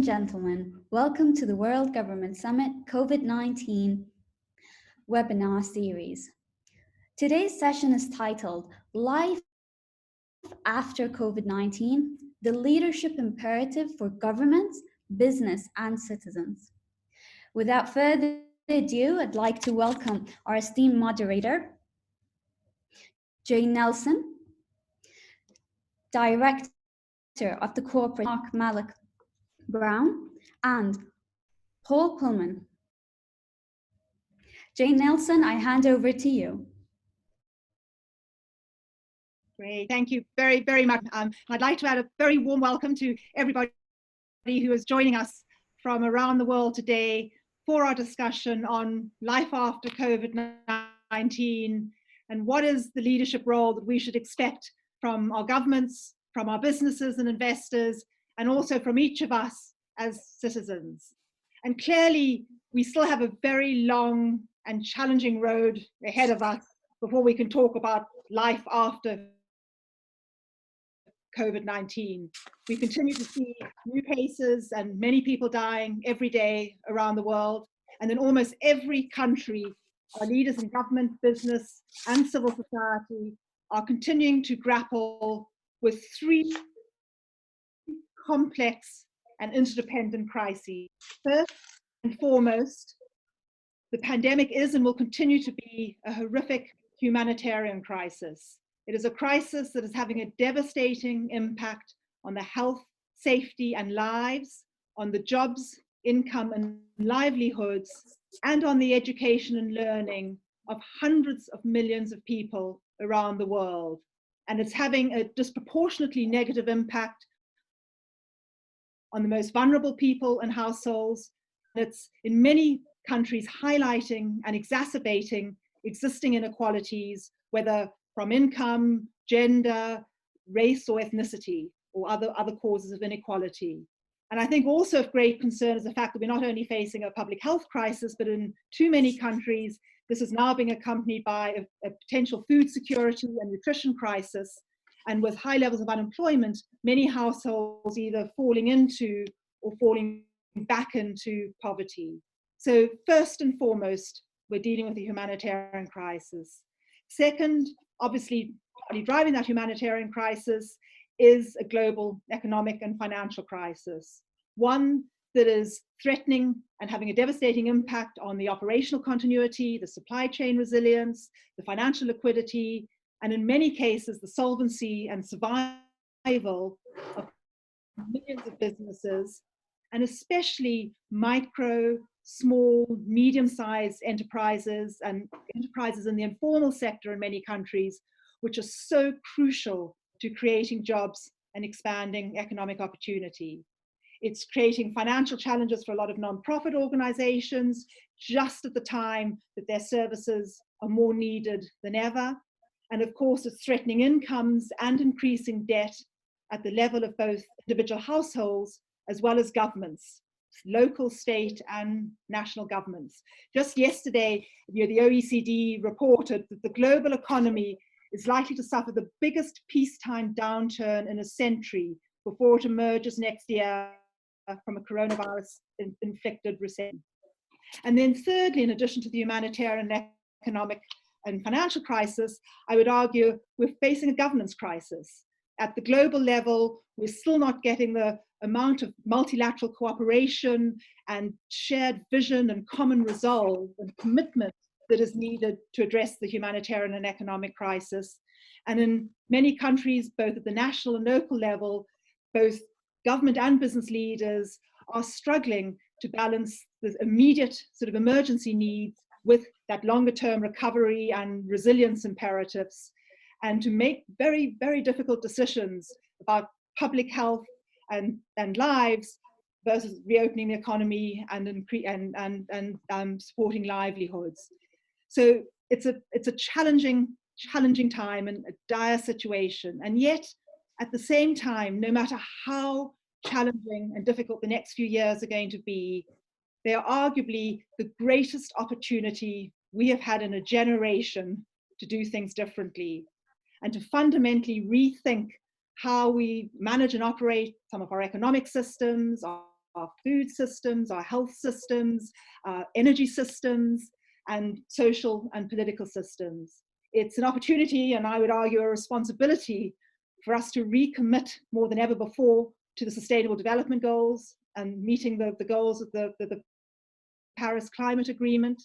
Gentlemen, welcome to the World Government Summit COVID-19 webinar series. Today's session is titled Life After COVID-19, the Leadership Imperative for Governments, Business and Citizens. Without further ado, I'd like to welcome our esteemed moderator, Jane Nelson, Director of the Corporate Mark Malloch Brown, and Polman. Jane Nelson, I hand over to you. Great, thank you very, very much. I'd like to add a very warm welcome to everybody who is joining us from around the world today for our discussion on life after COVID-19 and what is the leadership role that we should expect from our governments, from our businesses and investors, and also from each of us as citizens. And clearly, we still have a very long and challenging road ahead of us before we can talk about life after COVID-19. We continue to see new cases and many people dying every day around the world. And in almost every country, our leaders in government, business, and civil society are continuing to grapple with three complex and interdependent crises. First and foremost, the pandemic is and will continue to be a horrific humanitarian crisis. It is a crisis that is having a devastating impact on the health, safety, and lives, on the jobs, income, and livelihoods, and on the education and learning of hundreds of millions of people around the world. And it's having a disproportionately negative impact on the most vulnerable people and households. It's in many countries highlighting and exacerbating existing inequalities, whether from income, gender, race or ethnicity, or other causes of inequality. And I think also of great concern is the fact that we're not only facing a public health crisis, but in too many countries, this is now being accompanied by a potential food security and nutrition crisis. And with high levels of unemployment, many households either falling into or falling back into poverty. So first and foremost, we're dealing with a humanitarian crisis. Second, obviously, driving that humanitarian crisis is a global economic and financial crisis. One that is threatening and having a devastating impact on the operational continuity, the supply chain resilience, the financial liquidity, and in many cases, the solvency and survival of millions of businesses, and especially micro, small, medium-sized enterprises and enterprises in the informal sector in many countries, which are so crucial to creating jobs and expanding economic opportunity. It's creating financial challenges for a lot of nonprofit organizations just at the time that their services are more needed than ever. And of course, it's threatening incomes and increasing debt at the level of both individual households as well as governments, local, state, and national governments. Just yesterday, the OECD reported that the global economy is likely to suffer the biggest peacetime downturn in a century before it emerges next year from a coronavirus-inflicted recession. And then thirdly, in addition to the humanitarian, economic, and financial crisis, I would argue we're facing a governance crisis. At the global level, we're still not getting the amount of multilateral cooperation and shared vision and common resolve and commitment that is needed to address the humanitarian and economic crisis. And in many countries, both at the national and local level, both government and business leaders are struggling to balance the immediate sort of emergency needs with that longer term recovery and resilience imperatives, and to make very, very difficult decisions about public health and lives versus reopening the economy and supporting livelihoods. So it's a challenging time and a dire situation. And yet, at the same time, no matter how challenging and difficult the next few years are going to be, they are arguably the greatest opportunity we have had in a generation to do things differently and to fundamentally rethink how we manage and operate some of our economic systems, our food systems, our health systems, energy systems, and social and political systems. It's an opportunity, and I would argue a responsibility, for us to recommit more than ever before to the Sustainable Development Goals and meeting the goals of the Paris Climate Agreement,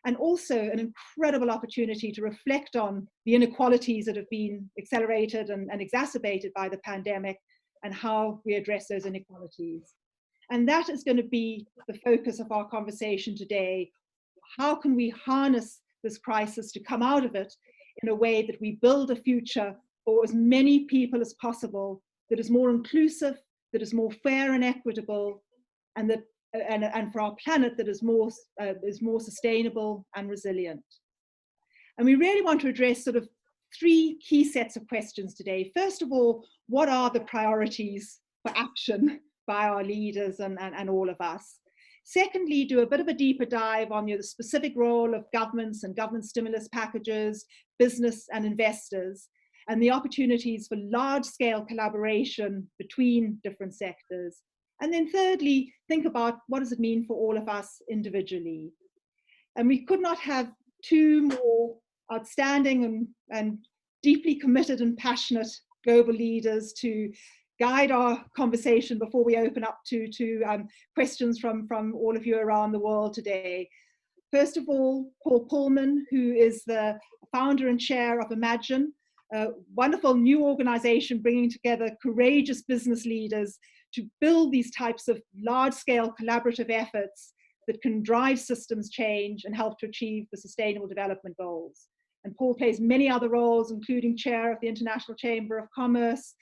and also an incredible opportunity to reflect on the inequalities that have been accelerated and exacerbated by the pandemic, and how we address those inequalities. And that is going to be the focus of our conversation today. How can we harness this crisis to come out of it in a way that we build a future for as many people as possible, that is more inclusive, that is more fair and equitable, and that and for our planet that is more sustainable and resilient. And we really want to address sort of three key sets of questions today. First of all, what are the priorities for action by our leaders and all of us? Secondly, do a bit of a deeper dive on the specific role of governments and government stimulus packages, business and investors, and the opportunities for large-scale collaboration between different sectors. And then thirdly, think about what does it mean for all of us individually. And we could not have two more outstanding and deeply committed and passionate global leaders to guide our conversation before we open up to questions from all of you around the world today. First of all, Paul Polman, who is the founder and chair of Imagine, a wonderful new organization bringing together courageous business leaders to build these types of large-scale collaborative efforts that can drive systems change and help to achieve the Sustainable Development Goals. And Paul plays many other roles, including chair of the International Chamber of Commerce,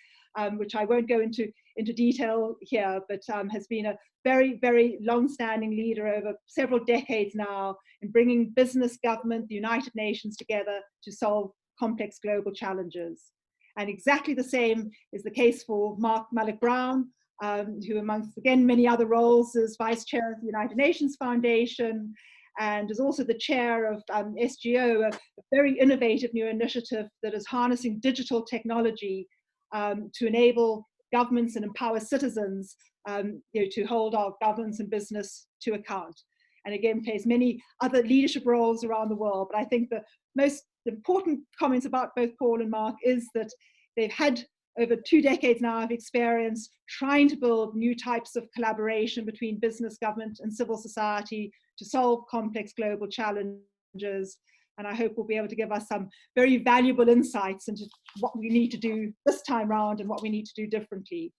which I won't go into detail here, but has been a very, very long-standing leader over several decades now in bringing business, government, the United Nations together to solve complex global challenges. And exactly the same is the case for Mark Malloch Brown, who amongst, again, many other roles is Vice Chair of the United Nations Foundation, and is also the chair of SGO, a very innovative new initiative that is harnessing digital technology to enable governments and empower citizens to hold our governments and business to account. And again, plays many other leadership roles around the world. But I think the most important comments about both Paul and Mark is that they've had over 2 decades now of experience trying to build new types of collaboration between business, government, and civil society to solve complex global challenges. And I hope will be able to give us some very valuable insights into what we need to do this time around and what we need to do differently.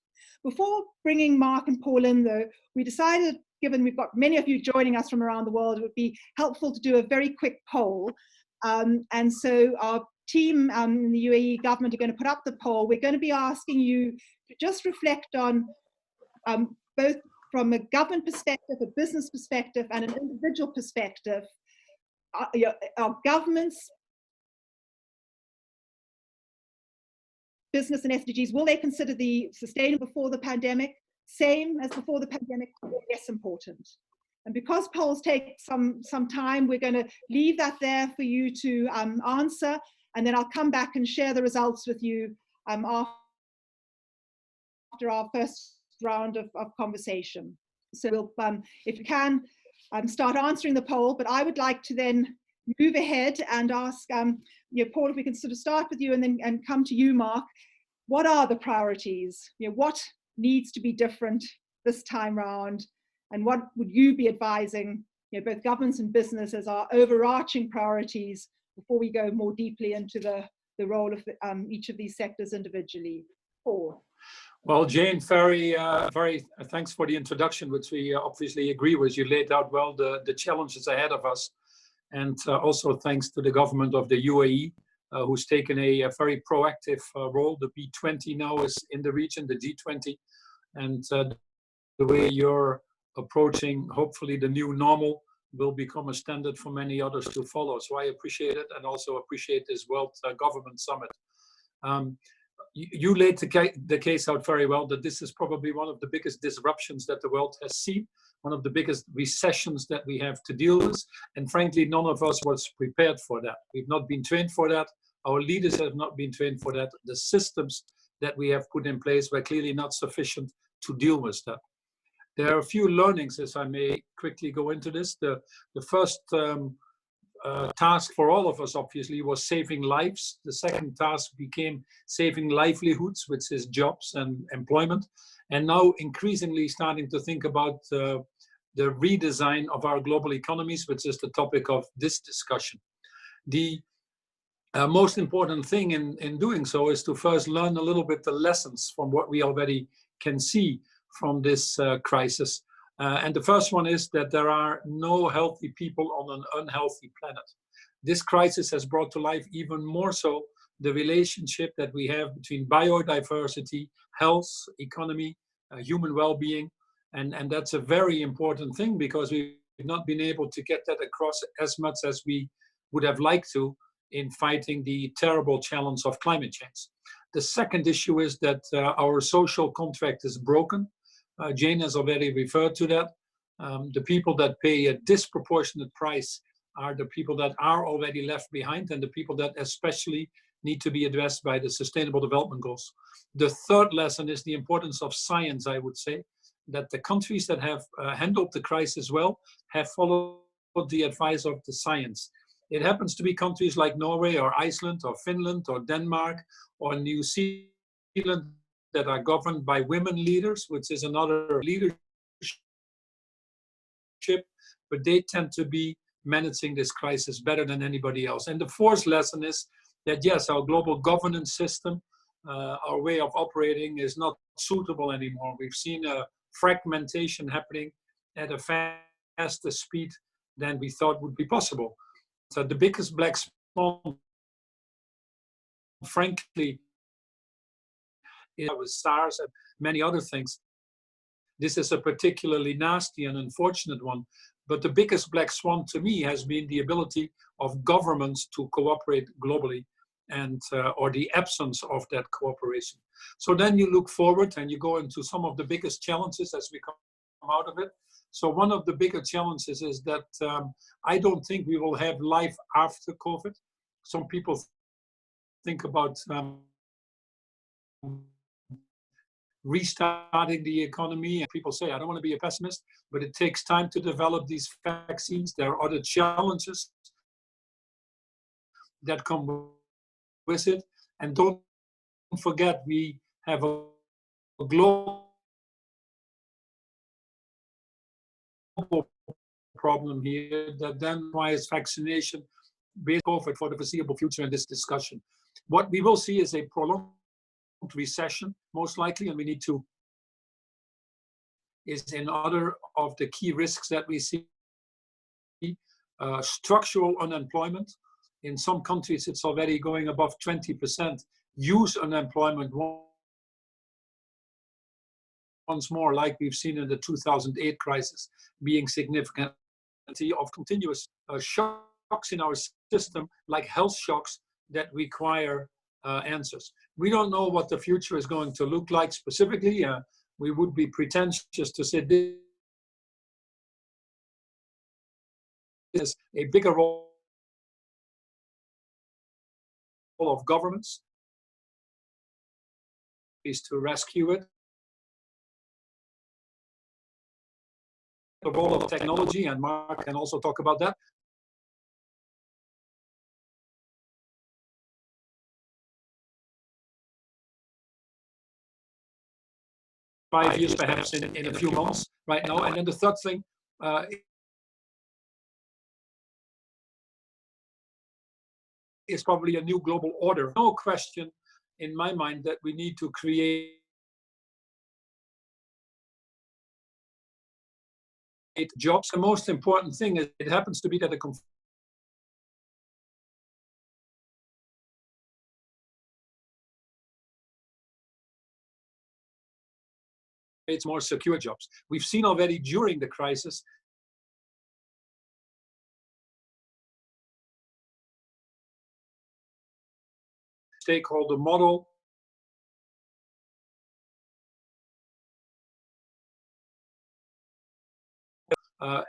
Before bringing Mark and Paul in though, we decided, given we've got many of you joining us from around the world, it would be helpful to do a very quick poll. And so our team in the UAE government are going to put up the poll. We're going to be asking you to just reflect on both from a government perspective, a business perspective, and an individual perspective. Our governments, business and SDGs, will they consider the sustainable before the pandemic, same as before the pandemic, or less important? And because polls take some time, we're going to leave that there for you to answer, and then I'll come back and share the results with you after our first round of conversation. So we'll, if you can, start answering the poll, but I would like to then move ahead and ask, Paul, if we can sort of start with you and then come to you, Mark. What are the priorities? What needs to be different this time round? And what would you be advising both governments and business as our overarching priorities before we go more deeply into the role of each of these sectors individually? Paul. Well, Jane, very thanks for the introduction, which we obviously agree with. You laid out well the challenges ahead of us. And also thanks to the government of the UAE, who's taken a very proactive role. The B20 now is in the region, the G20. And the way you're approaching, hopefully the new normal will become a standard for many others to follow. So I appreciate it, and also appreciate this World Government Summit. You laid the case out very well that this is probably one of the biggest disruptions that the world has seen, one of the biggest recessions that we have to deal with. And frankly, none of us was prepared for that. We've not been trained for that. Our leaders have not been trained for that. The systems that we have put in place were clearly not sufficient to deal with that. There are a few learnings, as I may quickly go into this. The first task for all of us, obviously, was saving lives. The second task became saving livelihoods, which is jobs and employment. And now increasingly starting to think about the redesign of our global economies, which is the topic of this discussion. The most important thing in doing so is to first learn a little bit the lessons from what we already can see from this crisis. And the first one is that there are no healthy people on an unhealthy planet. This crisis has brought to life even more so the relationship that we have between biodiversity, health, economy, human well-being. And that's a very important thing, because we've not been able to get that across as much as we would have liked to in fighting the terrible challenge of climate change. The second issue is that our social contract is broken. Jane has already referred to that. The people that pay a disproportionate price are the people that are already left behind, and the people that especially need to be addressed by the Sustainable Development Goals. The third lesson is the importance of science, I would say, that the countries that have handled the crisis well have followed the advice of the science. It happens to be countries like Norway or Iceland or Finland or Denmark or New Zealand that are governed by women leaders, which is another leadership, but they tend to be managing this crisis better than anybody else. And the fourth lesson is that, yes, our global governance system, our way of operating is not suitable anymore. We've seen a fragmentation happening at a faster speed than we thought would be possible. So the biggest black swan, frankly, with SARS and many other things. This is a particularly nasty and unfortunate one, but the biggest black swan to me has been the ability of governments to cooperate globally, and or the absence of that cooperation. So then you look forward and you go into some of the biggest challenges as we come out of it. So one of the bigger challenges is that I don't think we will have life after COVID. Some people think about restarting the economy, and people say, I don't want to be a pessimist, but it takes time to develop these vaccines. There are other challenges that come with it. And don't forget, we have a global problem here that then requires vaccination based COVID for the foreseeable future in this discussion. What we will see is a prolonged recession, most likely, and we need to, is another of the key risks that we see. Structural unemployment. In some countries, it's already going above 20%. Youth unemployment once more, like we've seen in the 2008 crisis, being significant. Of continuous shocks in our system, like health shocks, that require answers. We don't know what the future is going to look like specifically. We would be pretentious to say this is a bigger role of governments is to rescue it. The role of technology, and Mark can also talk about that. Five years, perhaps in a few months right now. And then the third thing is probably a new global order. No question in my mind that we need to create jobs. The most important thing is it happens to be that it's more secure jobs. We've seen already during the crisis stakeholder model.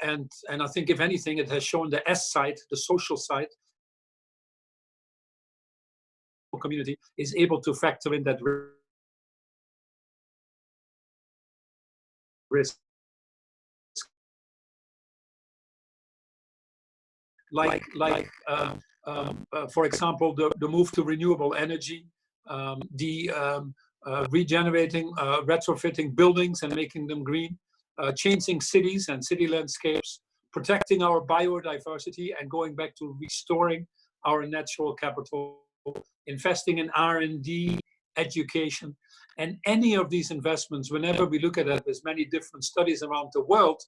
And I think, if anything, it has shown the S side, the social side. Community is able to factor in that risk. for example, the move to renewable energy, regenerating, retrofitting buildings and making them green, changing cities and city landscapes, protecting our biodiversity and going back to restoring our natural capital, investing in R&D, education. And any of these investments, whenever we look at it, there's many different studies around the world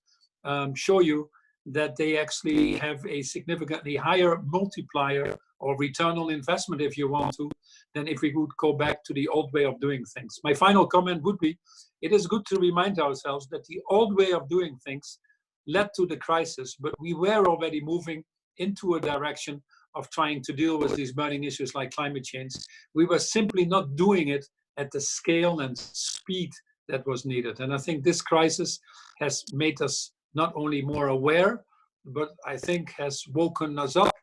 show you that they actually have a significantly higher multiplier or return on investment, if you want to, than if we would go back to the old way of doing things. My final comment would be, it is good to remind ourselves that the old way of doing things led to the crisis, but we were already moving into a direction of trying to deal with these burning issues like climate change. We were simply not doing it at the scale and speed that was needed. And I think this crisis has made us not only more aware, but I think has woken us up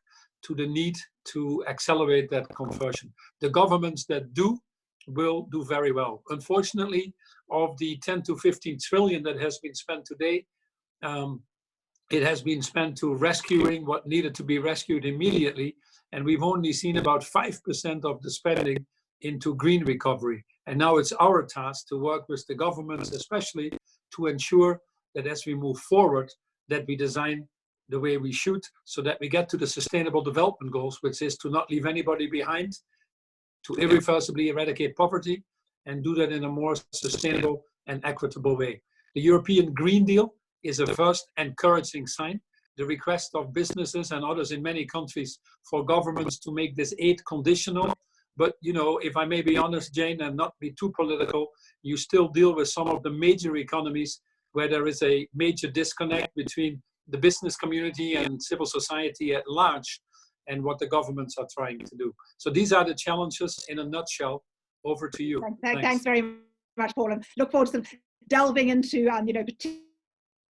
to the need to accelerate that conversion. The governments that do will do very well. Unfortunately, of the 10 to 15 trillion that has been spent today, it has been spent to rescuing what needed to be rescued immediately. And we've only seen about 5% of the spending into green recovery. And now it's our task to work with the governments, especially to ensure that as we move forward, that we design the way we should, so that we get to the sustainable development goals, which is to not leave anybody behind, to irreversibly eradicate poverty, and do that in a more sustainable and equitable way. The European Green Deal is a first encouraging sign. The request of businesses and others in many countries for governments to make this aid conditional. But, you know, if I may be honest, Jane, and not be too political, you still deal with some of the major economies where there is a major disconnect between the business community and civil society at large and what the governments are trying to do. So these are the challenges in a nutshell. Over to you. Thanks very much, Paul. And look forward to delving into,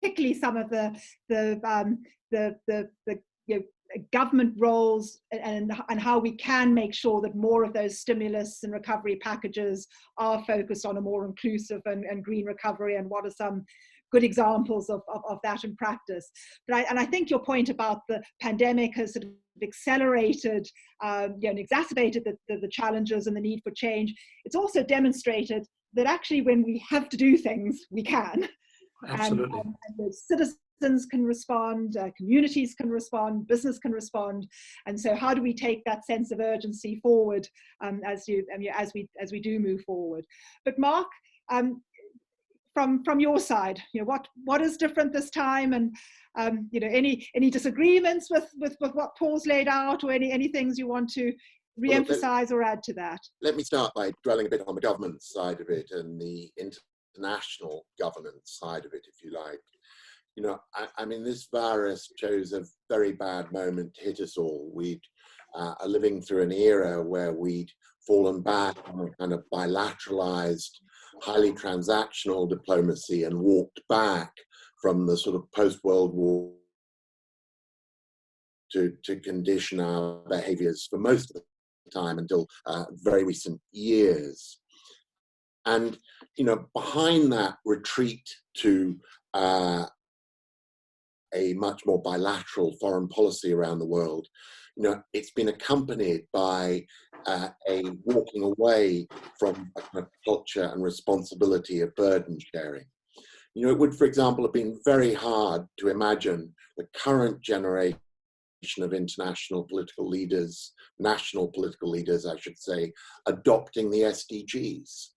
particularly some of the government roles and how we can make sure that more of those stimulus and recovery packages are focused on a more inclusive and green recovery, and what are some good examples of that in practice. But I think your point about the pandemic has sort of accelerated and exacerbated the challenges and the need for change. It's also demonstrated that actually when we have to do things, we can. Absolutely. And the citizens can respond, communities can respond, business can respond. And so how do we take that sense of urgency forward as we do move forward? But Mark, from your side, what is different this time, and any disagreements with what Paul's laid out, or any things you want to re-emphasize or add to that? Let me start by dwelling a bit on the government side of it and the international governance side of it, if you like. I mean, this virus chose a very bad moment to hit us all. We are living through an era where we'd fallen back on a kind of bilateralized, highly transactional diplomacy and walked back from the sort of post-World War to condition our behaviors for most of the time until very recent years. And, behind that retreat to a much more bilateral foreign policy around the world, it's been accompanied by a walking away from a kind of culture and responsibility of burden sharing. It would, for example, have been very hard to imagine the current generation of international political leaders, national political leaders, I should say, adopting the SDGs,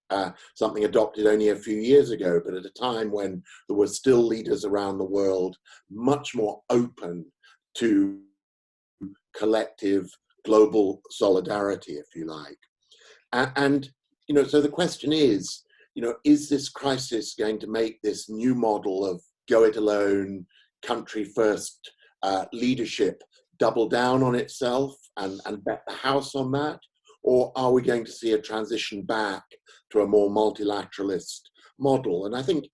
something adopted only a few years ago, but at a time when there were still leaders around the world much more open to collective global solidarity, if you like. And so the question is this crisis going to make this new model of go it alone, country first leadership double down on itself and bet the house on that? Or are we going to see a transition back to a more multilateralist model? And I think,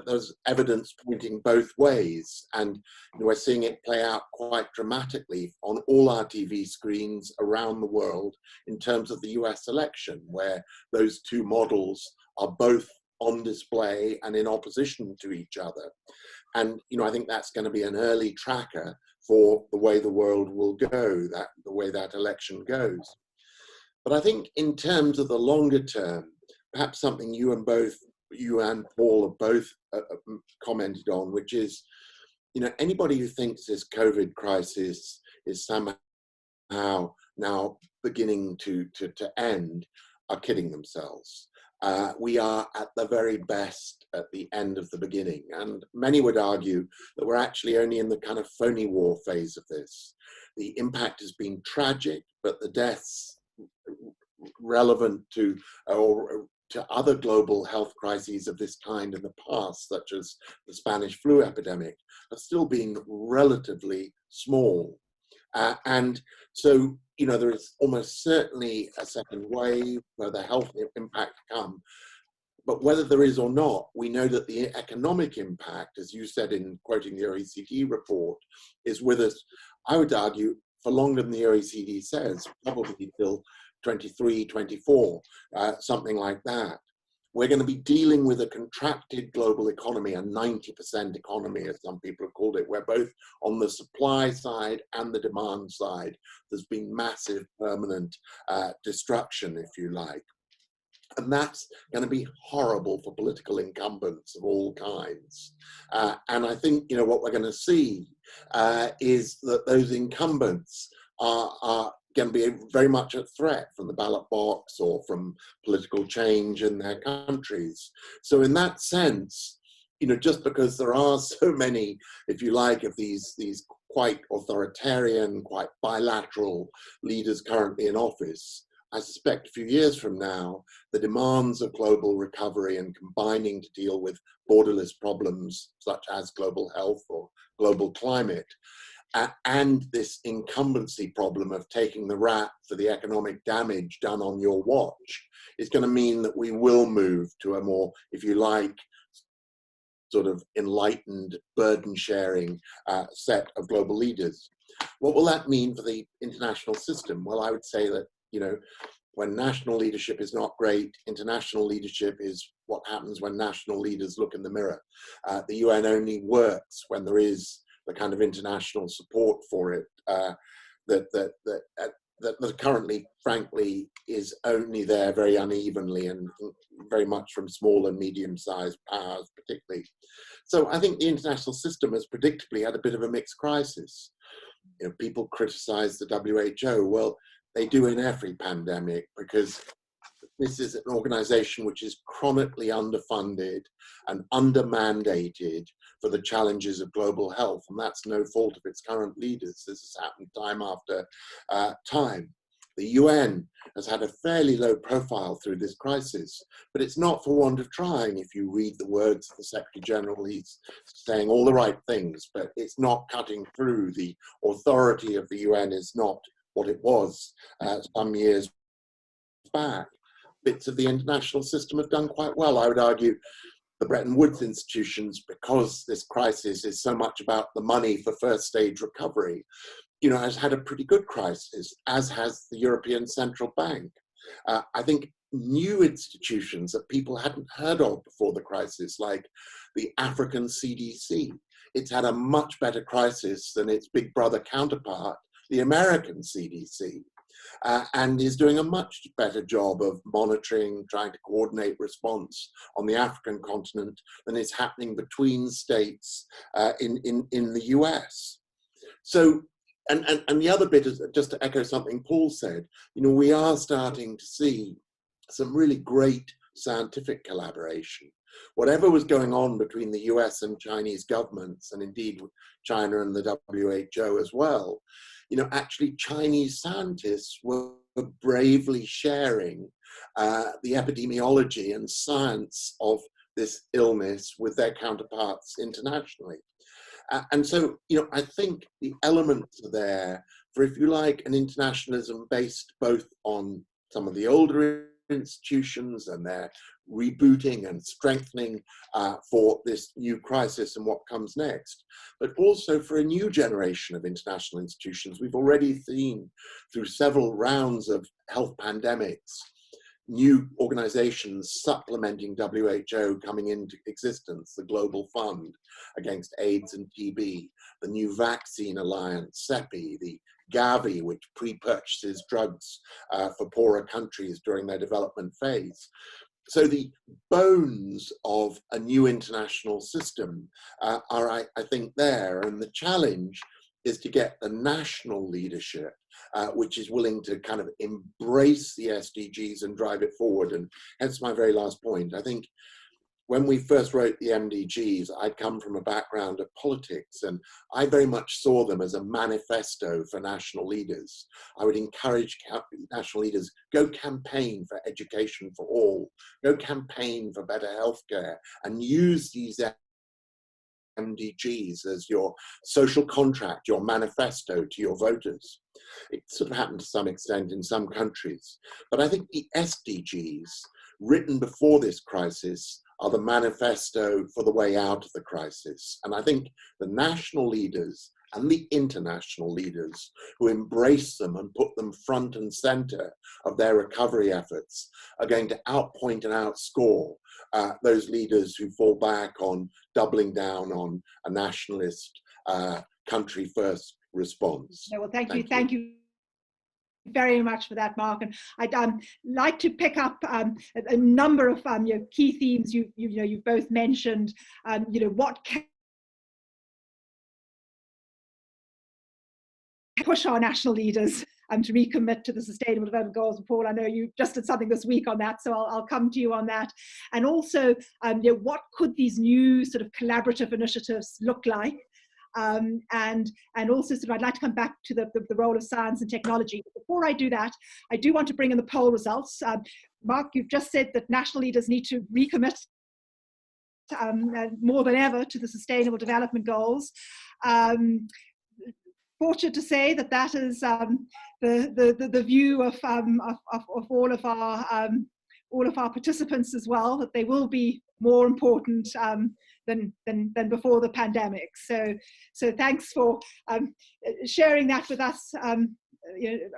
there's evidence pointing both ways, and we're seeing it play out quite dramatically on all our TV screens around the world in terms of the US election, where those two models are both on display and in opposition to each other. And, I think that's going to be an early tracker for the way the world will go, the way that election goes. But I think in terms of the longer term, perhaps something you and Paul have both commented on, which is, anybody who thinks this COVID crisis is somehow now beginning to end are kidding themselves. We are at the very best at the end of the beginning. And many would argue that we're actually only in the kind of phony war phase of this. The impact has been tragic, but the deaths relevant to other global health crises of this kind in the past, such as the Spanish flu epidemic, have still been relatively small. And so, there is almost certainly a second wave where the health impact come. But whether there is or not, we know that the economic impact, as you said in quoting the OECD report, is with us, I would argue, for longer than the OECD says, probably till 23, 24, something like that. We're going to be dealing with a contracted global economy, a 90% economy, as some people have called it, where both on the supply side and the demand side, there's been massive permanent destruction, if you like. And that's going to be horrible for political incumbents of all kinds. And I think, what we're going to see is that those incumbents are going to be very much a threat from the ballot box or from political change in their countries. So in that sense, just because there are so many, if you like, of these quite authoritarian, quite bilateral leaders currently in office, I suspect a few years from now, the demands of global recovery and combining to deal with borderless problems such as global health or global climate, and this incumbency problem of taking the rap for the economic damage done on your watch is going to mean that we will move to a more, if you like, sort of enlightened, burden-sharing set of global leaders. What will that mean for the international system? Well, I would say that, when national leadership is not great, international leadership is what happens when national leaders look in the mirror. The UN only works when there is the kind of international support for it that currently, frankly, is only there very unevenly and very much from small and medium-sized powers, particularly. So I think the international system has predictably had a bit of a mixed crisis. People criticize the WHO. Well, they do in every pandemic, because this is an organization which is chronically underfunded and under-mandated for the challenges of global health, and that's no fault of its current leaders. This has happened time after time. The UN has had a fairly low profile through this crisis, but it's not for want of trying. If you read the words of the Secretary General, he's saying all the right things, but it's not cutting through. The authority of the UN is not what it was some years back. Bits of the international system have done quite well. I would argue the Bretton Woods institutions, because this crisis is so much about the money for first stage recovery, has had a pretty good crisis, as has the European Central Bank. I think new institutions that people hadn't heard of before the crisis, like the African CDC, it's had a much better crisis than its big brother counterpart, the American CDC. And is doing a much better job of monitoring, trying to coordinate response on the African continent than is happening between states in the US. So, and the other bit is, just to echo something Paul said, we are starting to see some really great scientific collaboration. Whatever was going on between the US and Chinese governments, and indeed China and the WHO as well, actually Chinese scientists were bravely sharing the epidemiology and science of this illness with their counterparts internationally. And so, I think the elements are there for, if you like, an internationalism based both on some of the older institutions and their rebooting and strengthening for this new crisis and what comes next, but also for a new generation of international institutions. We've already seen through several rounds of health pandemics, new organizations supplementing WHO coming into existence, the Global Fund against AIDS and TB, the new Vaccine Alliance, CEPI, the Gavi, which pre-purchases drugs for poorer countries during their development phase. So the bones of a new international system are, I think, there, and the challenge is to get the national leadership which is willing to kind of embrace the SDGs and drive it forward. And hence my very last point. I think when we first wrote the MDGs, I'd come from a background of politics, and I very much saw them as a manifesto for national leaders. I would encourage national leaders, go campaign for education for all, go campaign for better healthcare, and use these MDGs as your social contract, your manifesto to your voters. It sort of happened to some extent in some countries. But I think the SDGs, written before this crisis, are the manifesto for the way out of the crisis. And I think the national leaders and the international leaders who embrace them and put them front and center of their recovery efforts are going to outpoint and outscore those leaders who fall back on doubling down on a nationalist country first response. Well, thank you very much for that, Mark. And I'd like to pick up a number of key themes you've both mentioned. What can push our national leaders to recommit to the Sustainable Development Goals. And Paul, I know you just did something this week on that, so I'll come to you on that. And also, what could these new sort of collaborative initiatives look like? And also, I'd like to come back to the role of science and technology. But before I do that, I do want to bring in the poll results. Mark, you've just said that national leaders need to recommit more than ever to the Sustainable Development Goals. Fortunate to say that is the view of all of our participants as well, that they will be more important than before the pandemic. So thanks for sharing that with us,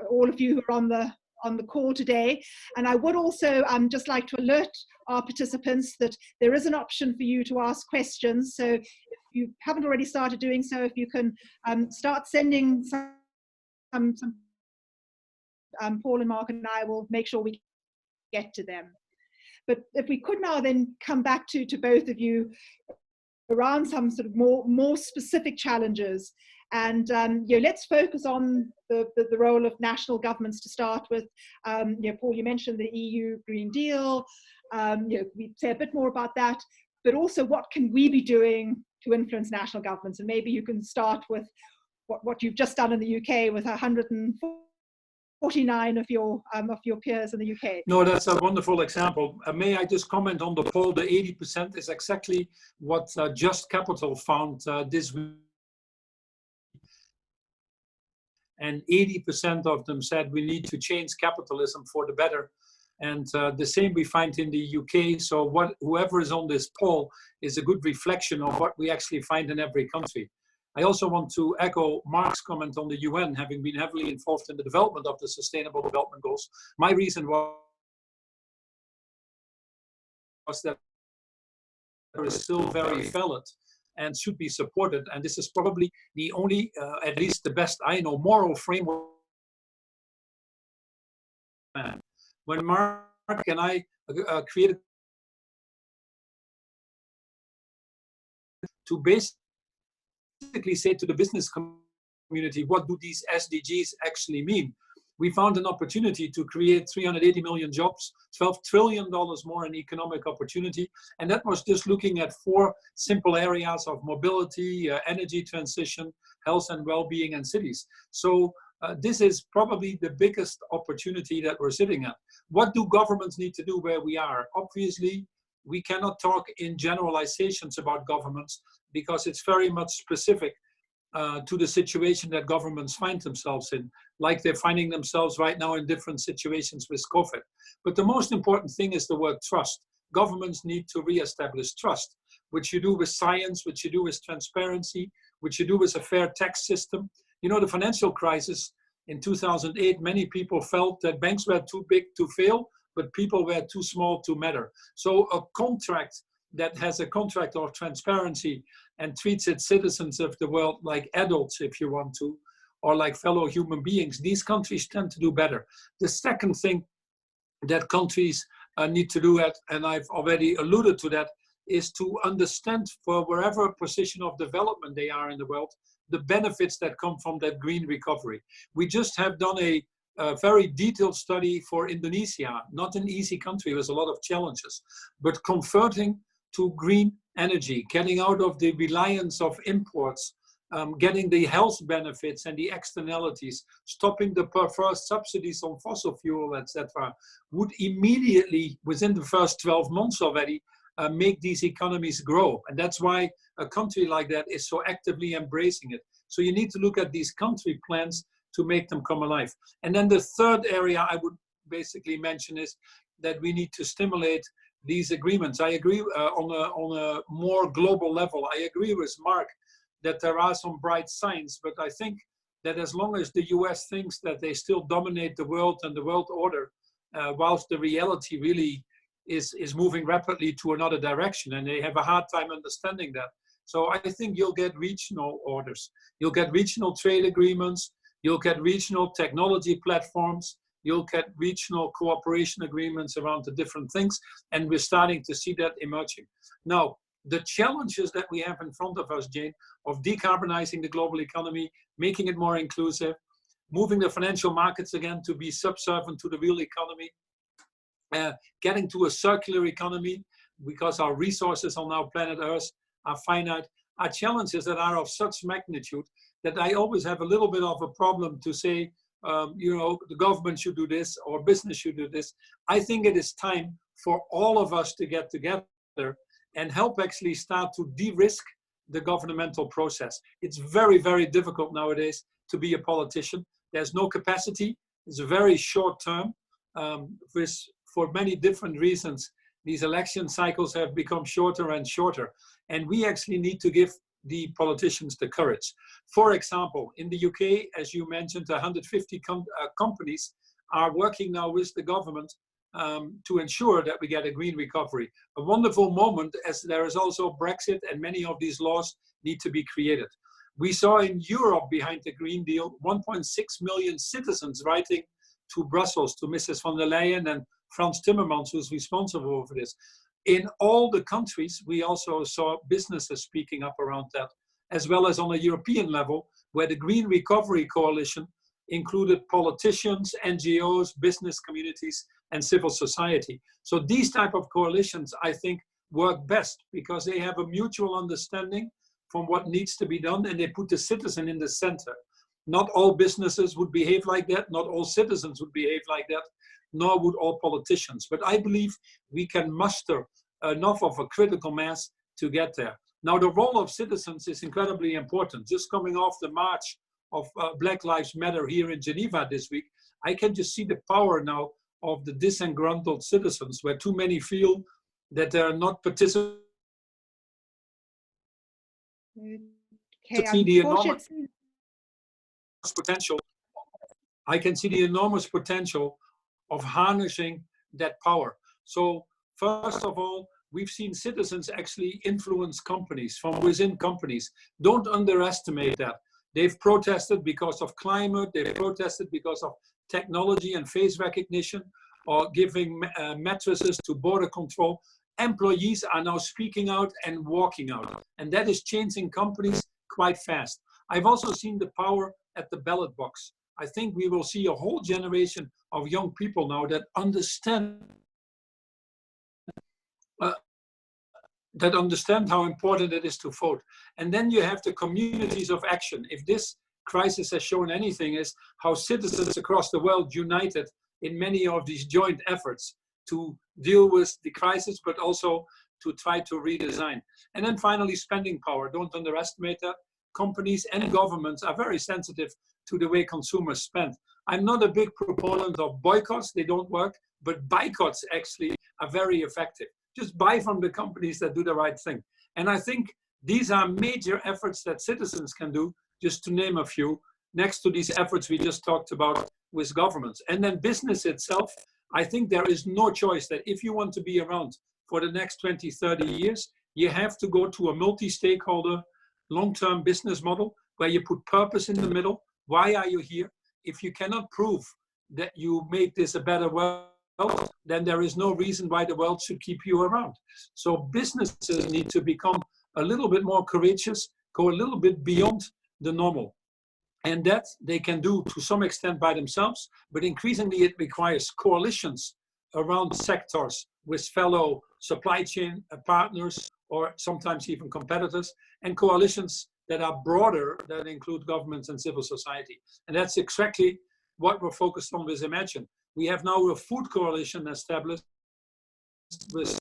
all of you who are on the call today. And I would also just like to alert our participants that there is an option for you to ask questions. So if you haven't already started doing so, if you can start sending some Paul and Mark and I will make sure we get to them. But if we could now then come back to both of you around some sort of more specific challenges. And let's focus on the role of national governments to start with. Paul, you mentioned the EU Green Deal. We say a bit more about that, but also what can we be doing to influence national governments? And maybe you can start with what you've just done in the UK with 149 of your peers in the UK. No, that's a wonderful example. May I just comment on the poll? The 80% is exactly what Just Capital found this week. And 80% of them said we need to change capitalism for the better. And the same we find in the UK. So whoever is on this poll is a good reflection of what we actually find in every country. I also want to echo Mark's comment on the UN, having been heavily involved in the development of the Sustainable Development Goals. My reason was that there is still very valid and should be supported. And this is probably the only, at least the best I know, moral framework. When Mark and I created to basically say to the business community, what do these SDGs actually mean? We found an opportunity to create 380 million jobs, $12 trillion more in economic opportunity. And that was just looking at 4 simple areas of mobility, energy transition, health and well-being, and cities. So this is probably the biggest opportunity that we're sitting at. What do governments need to do where we are? Obviously, we cannot talk in generalizations about governments because it's very much specific to the situation that governments find themselves in, like they're finding themselves right now in different situations with COVID. But the most important thing is the word trust. Governments need to reestablish trust, which you do with science, which you do with transparency, which you do with a fair tax system. You know, the financial crisis in 2008, many people felt that banks were too big to fail, but people were too small to matter. So a contract that has a contract of transparency and treats its citizens of the world like adults, if you want to, or like fellow human beings, these countries tend to do better. The second thing that countries need to do, and I've already alluded to that, is to understand for wherever position of development they are in the world, the benefits that come from that green recovery. We just have done a very detailed study for Indonesia, not an easy country with a lot of challenges, but converting to green energy, getting out of the reliance of imports, getting the health benefits and the externalities, stopping the perverse subsidies on fossil fuel, etc., would immediately, within the first 12 months already, make these economies grow. And that's why a country like that is so actively embracing it. So you need to look at these country plans to make them come alive. And then the third area I would basically mention is that we need to stimulate these agreements. I agree on a more global level. I agree with Mark that there are some bright signs, but I think that as long as the US thinks that they still dominate the world and the world order, whilst the reality really is moving rapidly to another direction, and they have a hard time understanding that. So I think you'll get regional orders. You'll get regional trade agreements. You'll get regional technology platforms. You'll get regional cooperation agreements around the different things. And we're starting to see that emerging. Now, the challenges that we have in front of us, Jane, of decarbonizing the global economy, making it more inclusive, moving the financial markets again to be subservient to the real economy, getting to a circular economy, because our resources on our planet Earth are finite, are challenges that are of such magnitude that I always have a little bit of a problem to say, the government should do this or business should do this. I think it is time for all of us to get together and help actually start to de-risk the governmental process. It's very, very difficult nowadays to be a politician. There's no capacity. It's a very short term. For many different reasons, these election cycles have become shorter and shorter. And we actually need to give the politicians the courage. For example, in the UK, as you mentioned, 150 companies are working now with the government to ensure that we get a green recovery. A wonderful moment, as there is also Brexit and many of these laws need to be created. We saw in Europe behind the Green Deal, 1.6 million citizens writing to Brussels, to Mrs. von der Leyen and Frans Timmermans, who's responsible for this. In all the countries, we also saw businesses speaking up around that, as well as on a European level, where the Green Recovery Coalition included politicians, NGOs, business communities, and civil society. So these type of coalitions, I think, work best because they have a mutual understanding from what needs to be done, and they put the citizen in the center. Not all businesses would behave like that, not all citizens would behave like that, nor would all politicians. But I believe we can muster enough of a critical mass to get there. Now, the role of citizens is incredibly important. Just coming off the march of Black Lives Matter here in Geneva this week, I can just see the power now of the disgruntled citizens, where too many feel that they are not participating. Okay, See the enormous potential. I can see the enormous potential of harnessing that power. So first of all, we've seen citizens actually influence companies from within companies. Don't underestimate that. They've protested because of climate, they've protested because of technology and face recognition, or giving mattresses to border control. Employees are now speaking out and walking out, and that is changing companies quite fast. I've also seen the power at the ballot box. I think we will see a whole generation of young people now that understand how important it is to vote. And then you have the communities of action. If this crisis has shown anything, is how citizens across the world united in many of these joint efforts to deal with the crisis, but also to try to redesign. And then finally, spending power. Don't underestimate that. Companies and governments are very sensitive to the way consumers spend. I'm not a big proponent of boycotts, they don't work, but boycotts actually are very effective. Just buy from the companies that do the right thing. And I think these are major efforts that citizens can do, just to name a few, next to these efforts we just talked about with governments. And then business itself, I think there is no choice that if you want to be around for the next 20, 30 years, you have to go to a multi-stakeholder, long-term business model where you put purpose in the middle. Why are you here? If you cannot prove that you make this a better world, then there is no reason why the world should keep you around. So businesses need to become a little bit more courageous, go a little bit beyond the normal. And that they can do to some extent by themselves, but increasingly it requires coalitions around sectors with fellow supply chain partners, or sometimes even competitors, and coalitions that are broader, that include governments and civil society. And that's exactly what we're focused on with Imagine. We have now a food coalition established with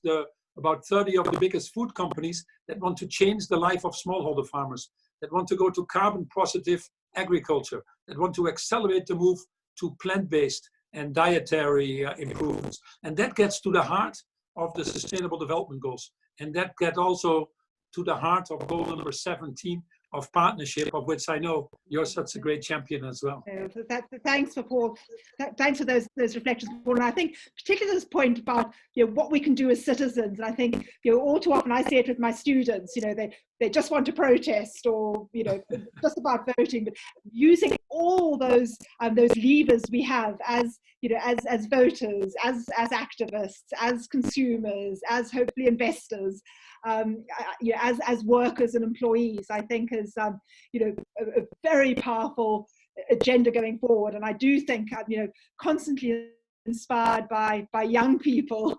about 30 of the biggest food companies that want to change the life of smallholder farmers, that want to go to carbon positive agriculture, that want to accelerate the move to plant-based and dietary improvements. And that gets to the heart of the Sustainable Development Goals. And that gets also to the heart of goal number 17 of partnership, of which I know you're such a great champion as well. Thanks for Paul. Thanks for those reflections, Paul. And I think particularly this point about what we can do as citizens. And I think all too often I see it with my students. They just want to protest, or just about voting, but using all those levers we have as voters, as activists, as consumers, as hopefully investors, as workers and employees, I think is a very powerful agenda going forward. And I do think constantly inspired by young people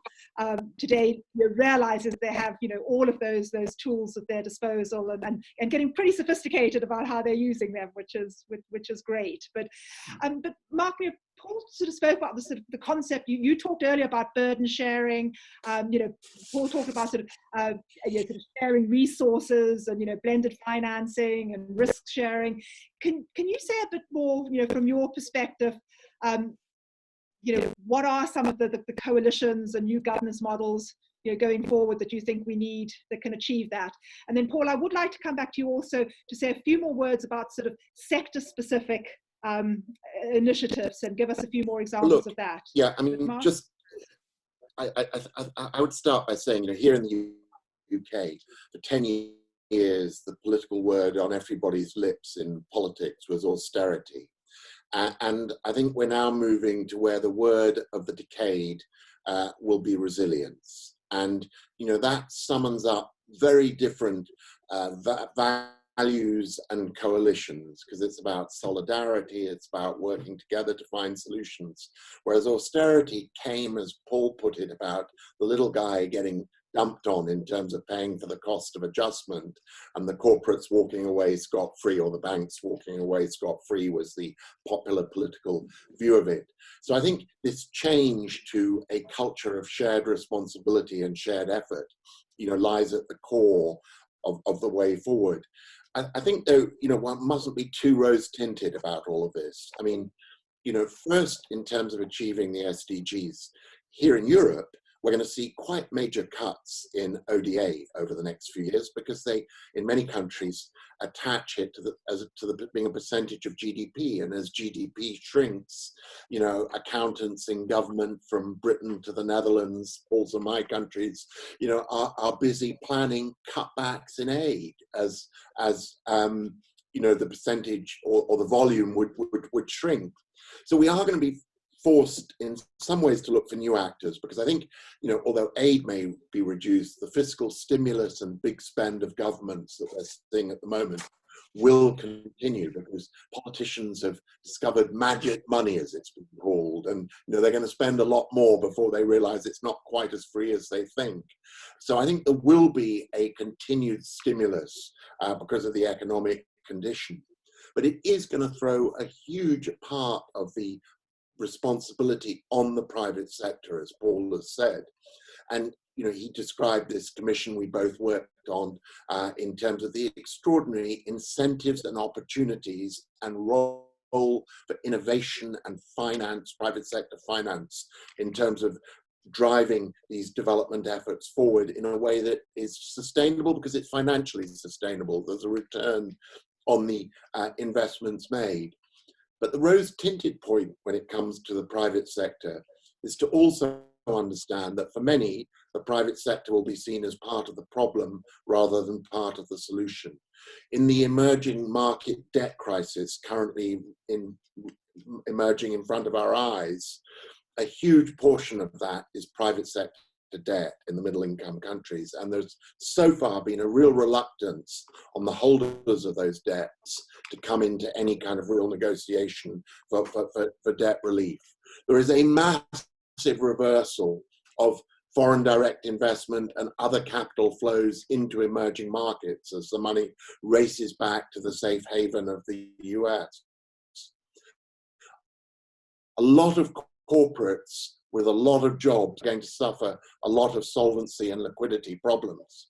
today, realizes they have all of those tools at their disposal, and getting pretty sophisticated about how they're using them, which is great. But Mark, Paul sort of spoke about the concept. You talked earlier about burden sharing. Paul talked about sort of sharing resources and blended financing and risk sharing. Can you say a bit more from your perspective? What are some of the coalitions and new governance models going forward that you think we need that can achieve that? And then Paul, I would like to come back to you also to say a few more words about sort of sector specific initiatives, and give us a few more examples of that. Yeah, I mean, I would start by saying, here in the UK, for 10 years, the political word on everybody's lips in politics was austerity. And I think we're now moving to where the word of the decade will be resilience. And, that summons up very different values and coalitions, because it's about solidarity, it's about working together to find solutions. Whereas austerity came, as Paul put it, about the little guy getting dumped on in terms of paying for the cost of adjustment, and the corporates walking away scot-free, or the banks walking away scot-free, was the popular political view of it. So I think this change to a culture of shared responsibility and shared effort, lies at the core of the way forward. I think, though, one mustn't be too rose-tinted about all of this. I mean, first, in terms of achieving the SDGs, here in Europe, we're going to see quite major cuts in ODA over the next few years, because they, in many countries, attach it to being a percentage of GDP. And as GDP shrinks, accountants in government from Britain to the Netherlands, also my countries, are busy planning cutbacks in aid as the percentage or the volume would shrink. So we are going to be forced in some ways to look for new actors, because I think, although aid may be reduced, the fiscal stimulus and big spend of governments that we're seeing at the moment will continue, because politicians have discovered magic money, as it's been called, and they're going to spend a lot more before they realize it's not quite as free as they think. So I think there will be a continued stimulus because of the economic condition, but it is going to throw a huge part of the responsibility on the private sector, as Paul has said. And he described this commission we both worked on in terms of the extraordinary incentives and opportunities and role for innovation and finance, private sector finance, in terms of driving these development efforts forward in a way that is sustainable, because it's financially sustainable. There's a return on the investments made. But the rose-tinted point when it comes to the private sector is to also understand that for many, the private sector will be seen as part of the problem rather than part of the solution. In the emerging market debt crisis currently emerging in front of our eyes, a huge portion of that is private sector debt in the middle income countries, and there's so far been a real reluctance on the holders of those debts to come into any kind of real negotiation for debt relief. There is a massive reversal of foreign direct investment and other capital flows into emerging markets as the money races back to the safe haven of the US. A lot of corporates with a lot of jobs are going to suffer a lot of solvency and liquidity problems.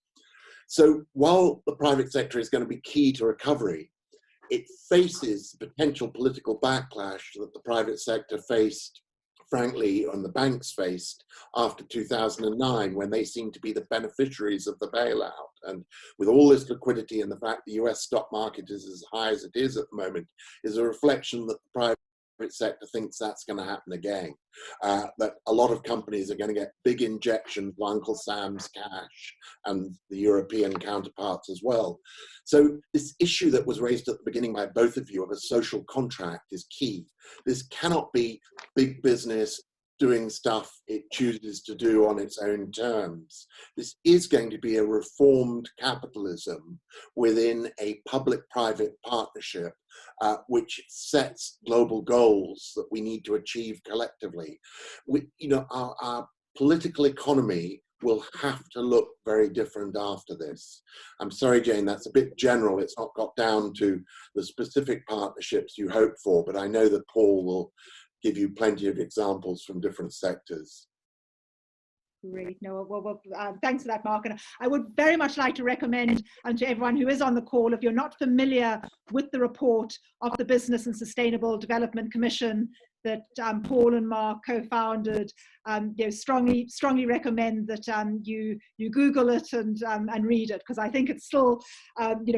So while the private sector is going to be key to recovery, it faces the potential political backlash that the private sector faced, frankly, and the banks faced after 2009, when they seemed to be the beneficiaries of the bailout. And with all this liquidity and the fact the US stock market is as high as it is at the moment, is a reflection that the private sector thinks that's going to happen again. That a lot of companies are going to get big injections of Uncle Sam's cash and the European counterparts as well. So this issue that was raised at the beginning by both of you of a social contract is key. This cannot be big business doing stuff it chooses to do on its own terms. This is going to be a reformed capitalism within a public-private partnership which sets global goals that we need to achieve collectively. Our political economy will have to look very different after this. I'm sorry, Jane, that's a bit general. It's not got down to the specific partnerships you hope for, but I know that Paul will give you plenty of examples from different sectors. Great. No, thanks for that, Mark. And I would very much like to recommend to everyone who is on the call, if you're not familiar with the report of the Business and Sustainable Development Commission that Paul and Mark co-founded, strongly recommend that you Google it and read it, because I think it still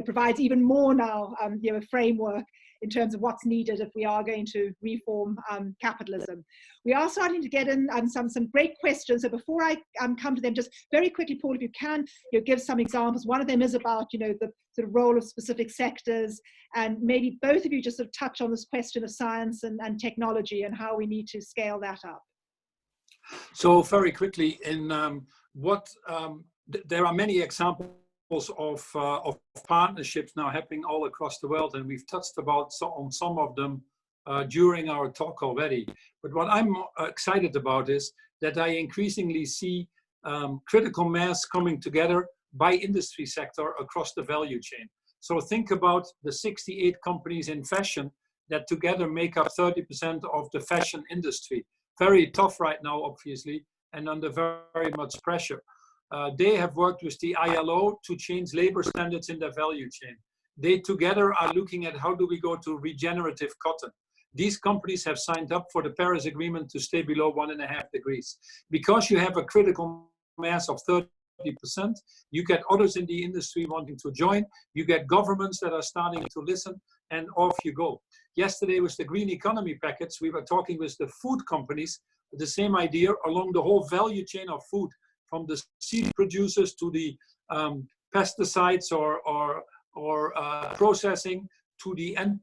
provides even more now a framework in terms of what's needed if we are going to reform capitalism. We are starting to get in some great questions. So before I come to them, just very quickly, Paul, if you can give some examples. One of them is about the sort of role of specific sectors, and maybe both of you just sort of touch on this question of science and technology and how we need to scale that up. So very quickly, there are many examples of partnerships now happening all across the world, and we've touched on some of them during our talk already. But what I'm excited about is that I increasingly see critical mass coming together by industry sector across the value chain. So think about the 68 companies in fashion that together make up 30% of the fashion industry. Very tough right now, obviously, and under very much pressure. They have worked with the ILO to change labor standards in their value chain. They together are looking at how do we go to regenerative cotton. These companies have signed up for the Paris Agreement to stay below 1.5 degrees. Because you have a critical mass of 30%, you get others in the industry wanting to join, you get governments that are starting to listen, and off you go. Yesterday was the green economy package. We were talking with the food companies, the same idea along the whole value chain of food, from the seed producers to the pesticides or processing to the end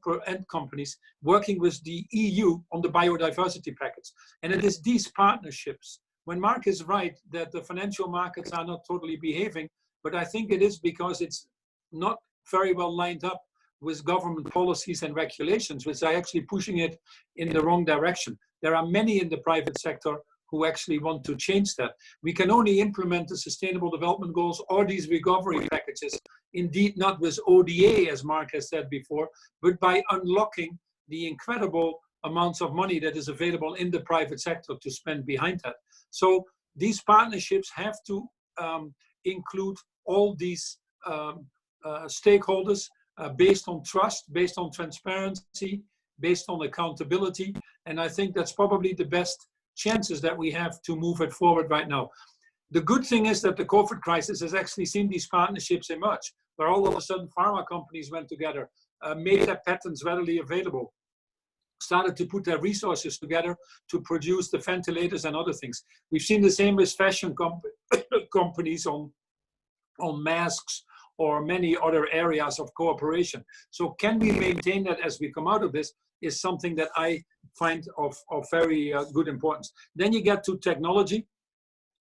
companies, working with the EU on the biodiversity package. And it is these partnerships. When Mark is right that the financial markets are not totally behaving, but I think it is because it's not very well lined up with government policies and regulations, which are actually pushing it in the wrong direction. There are many in the private sector who actually want to change that. We can only implement the Sustainable Development Goals or these recovery packages, indeed not with ODA, as Mark has said before, but by unlocking the incredible amounts of money that is available in the private sector to spend behind that. So these partnerships have to include all these stakeholders based on trust, based on transparency, based on accountability. And I think that's probably the best chances that we have to move it forward right now. The good thing is that the COVID crisis has actually seen these partnerships emerge, where all of a sudden pharma companies went together, made their patents readily available. started to put their resources together to produce the ventilators and other things. We've seen the same with fashion companies on masks or many other areas of cooperation. So can we maintain that as we come out of this is something that I find of very good importance. Then you get to technology.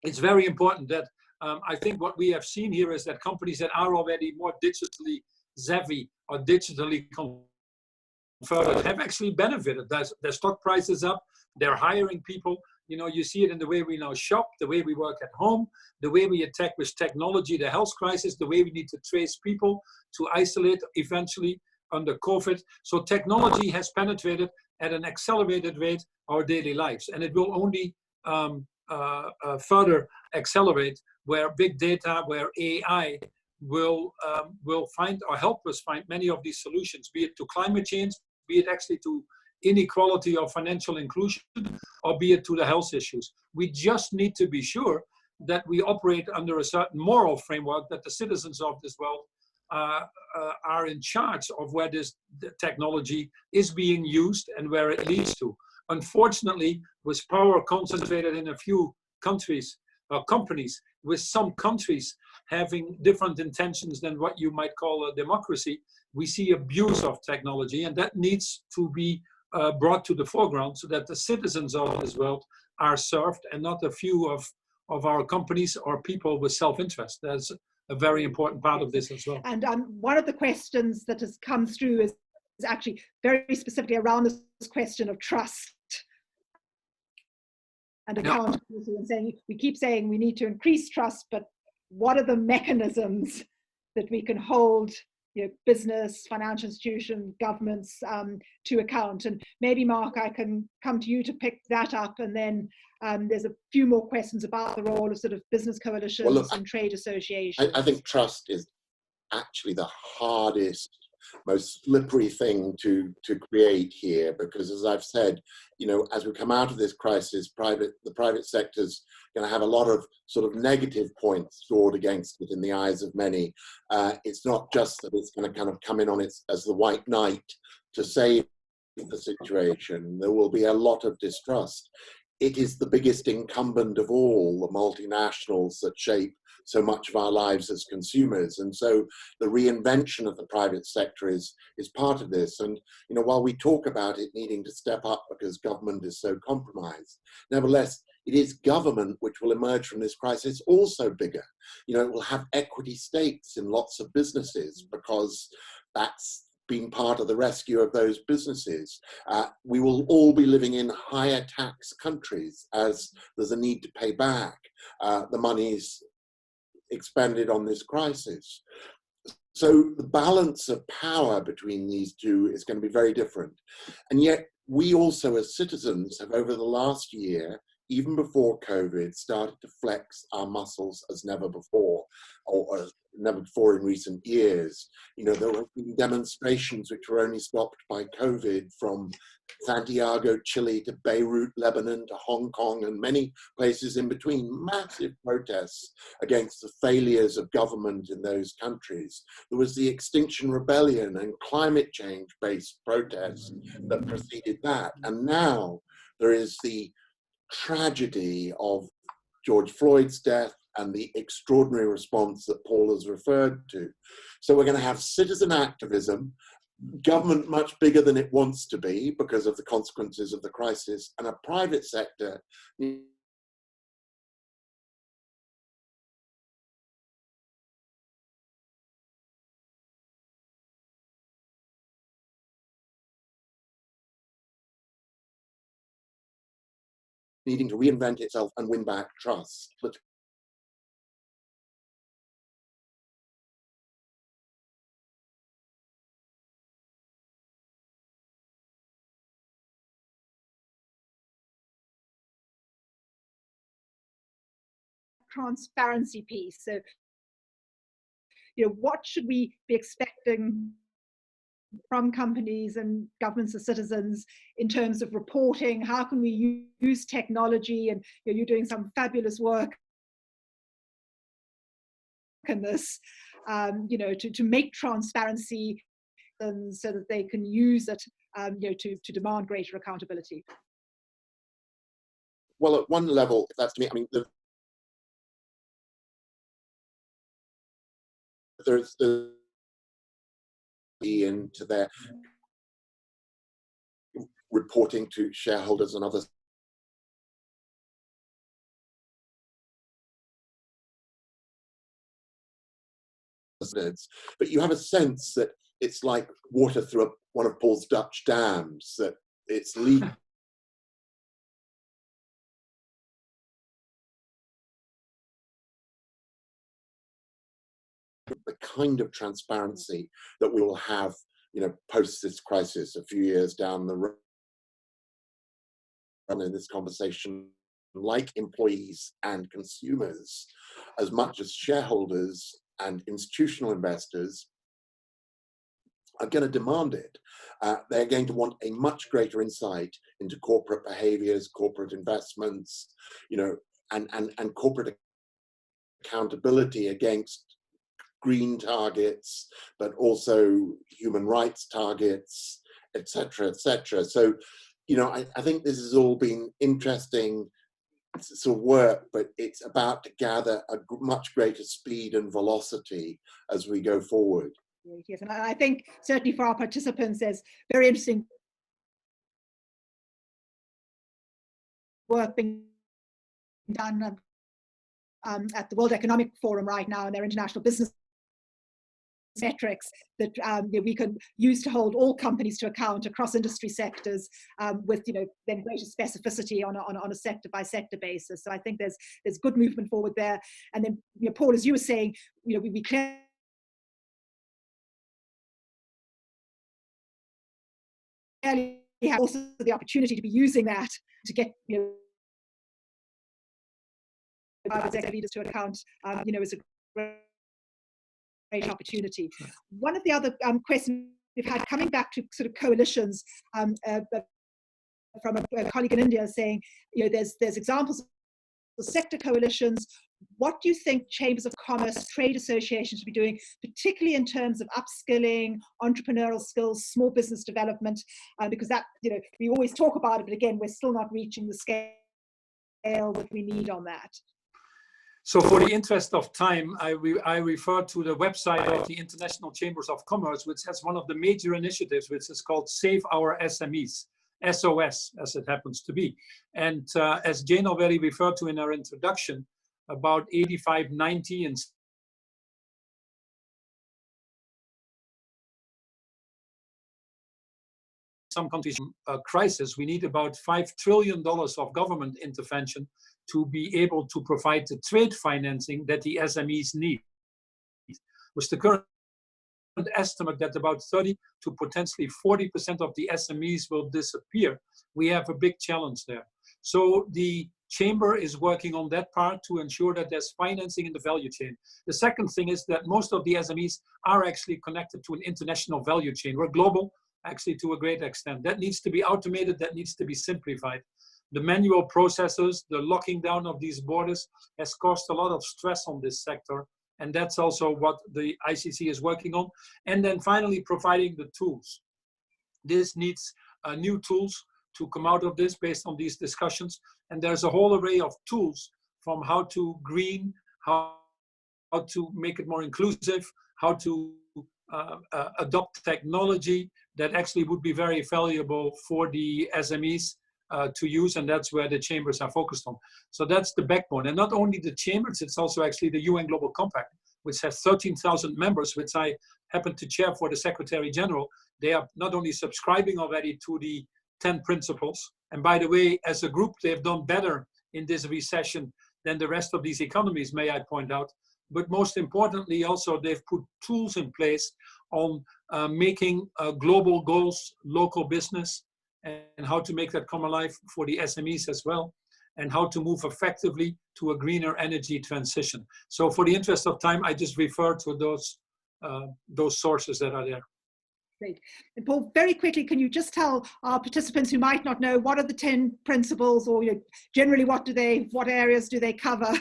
It's very important that I think what we have seen here is that companies that are already more digitally savvy or digitally converted have actually benefited. Their stock price is up, they're hiring people. You know, you see it in the way we now shop, the way we work at home, the way we attack with technology, the health crisis, the way we need to trace people to isolate eventually under COVID. So technology has penetrated at an accelerated rate our daily lives, and it will only further accelerate where big data, where AI will find or help us find many of these solutions, be it to climate change, be it actually to inequality or financial inclusion, or be it to the health issues. We just need to be sure that we operate under a certain moral framework, that the citizens of this world are in charge of where this technology is being used and where it leads to. Unfortunately, with power concentrated in a few countries, companies, with some countries having different intentions than what you might call a democracy, we see abuse of technology, and that needs to be brought to the foreground so that the citizens of this world are served and not a few of our companies or people with self-interest. That's a very important part of this as well. And one of the questions that has come through is actually very specifically around this question of trust and accountability, and saying, we keep saying we need to increase trust, but what are the mechanisms that we can hold, you know, business, financial institutions, governments to account? And maybe, Mark, I can come to you to pick that up, and then there's a few more questions about the role of sort of business coalitions and trade associations. I think trust is actually the hardest, most slippery thing to create here, because, as I've said, you know, as we come out of this crisis, the private sector's going to have a lot of sort of negative points scored against it in the eyes of many. It's not just that it's going to kind of come in on its as the white knight to save the situation. There will be a lot of distrust. It is the biggest incumbent of all the multinationals that shape so much of our lives as consumers. And so the reinvention of the private sector is part of this. And, you know, while we talk about it needing to step up because government is so compromised, nevertheless, it is government which will emerge from this crisis also bigger. You know, it will have equity stakes in lots of businesses because that's been part of the rescue of those businesses. We will all be living in higher tax countries as there's a need to pay back the monies expended on this crisis. So the balance of power between these two is going to be very different. And yet we also as citizens have over the last year, even before COVID, started to flex our muscles as never before, or never before in recent years. You know, there were demonstrations which were only stopped by COVID, from Santiago, Chile, to Beirut, Lebanon, to Hong Kong, and many places in between. Massive protests against the failures of government in those countries. There was the Extinction Rebellion and climate change-based protests that preceded that. And now there is the tragedy of George Floyd's death and the extraordinary response that Paul has referred to. So we're going to have citizen activism, government much bigger than it wants to be because of the consequences of the crisis, and a private sector needing to reinvent itself and win back trust. But transparency piece. So, you know, what should we be expecting from companies and governments and citizens in terms of reporting? How can we use technology? And you know, you're doing some fabulous work in this, you know, to make transparency so that they can use it to demand greater accountability? Well, at one level, if that's to me, I mean, there's into their reporting to shareholders and others. But you have a sense that it's like water through one of Paul's Dutch dams, that it's leaking. The kind of transparency that we will have, post this crisis, a few years down the road, in this conversation, like employees and consumers, as much as shareholders and institutional investors, are going to demand it. They're going to want a much greater insight into corporate behaviors, corporate investments, and corporate accountability against green targets, but also human rights targets, etc., etc. So, I think this has all been interesting sort of work, but it's about to gather a much greater speed and velocity as we go forward. Yes, and I think certainly for our participants, there's very interesting work being done at the World Economic Forum right now, and their international business metrics that we can use to hold all companies to account across industry sectors, with then greater specificity on a sector by sector basis. So I think there's good movement forward there. And then Paul, as you were saying, we clearly have also the opportunity to be using that to get executive leaders to account, is a great opportunity. One of the other questions we've had coming back to sort of coalitions, from a colleague in India saying, there's examples of sector coalitions. What do you think chambers of commerce, trade associations should be doing, particularly in terms of upskilling, entrepreneurial skills, small business development? Because that, we always talk about it, but again, we're still not reaching the scale that we need on that. So for the interest of time, I refer to the website of the International Chambers of Commerce, which has one of the major initiatives, which is called Save Our SMEs, SOS, as it happens to be. And as Jane already referred to in her introduction, about 85, 90, and some countries crisis, we need about $5 trillion of government intervention to be able to provide the trade financing that the SMEs need. With the current estimate that about 30 to potentially 40% of the SMEs will disappear, we have a big challenge there. So the Chamber is working on that part to ensure that there's financing in the value chain. The second thing is that most of the SMEs are actually connected to an international value chain. We're global, actually, to a great extent. That needs to be automated, that needs to be simplified. The manual processes, the locking down of these borders has caused a lot of stress on this sector. And that's also what the ICC is working on. And then finally, providing the tools. This needs new tools to come out of this based on these discussions. And there's a whole array of tools, from how to green, how to make it more inclusive, how to adopt technology that actually would be very valuable for the SMEs to use, and that's where the chambers are focused on. So that's the backbone. And not only the chambers, it's also actually the UN Global Compact, which has 13,000 members, which I happen to chair for the Secretary General. They are not only subscribing already to the 10 principles, and by the way, as a group, they've done better in this recession than the rest of these economies, may I point out. But most importantly, also, they've put tools in place on making global goals local business, and how to make that come alive for the SMEs as well, and how to move effectively to a greener energy transition. So for the interest of time, I just refer to those sources that are there. Great. And Paul, very quickly, can you just tell our participants who might not know, what are the 10 principles, or generally what areas do they cover?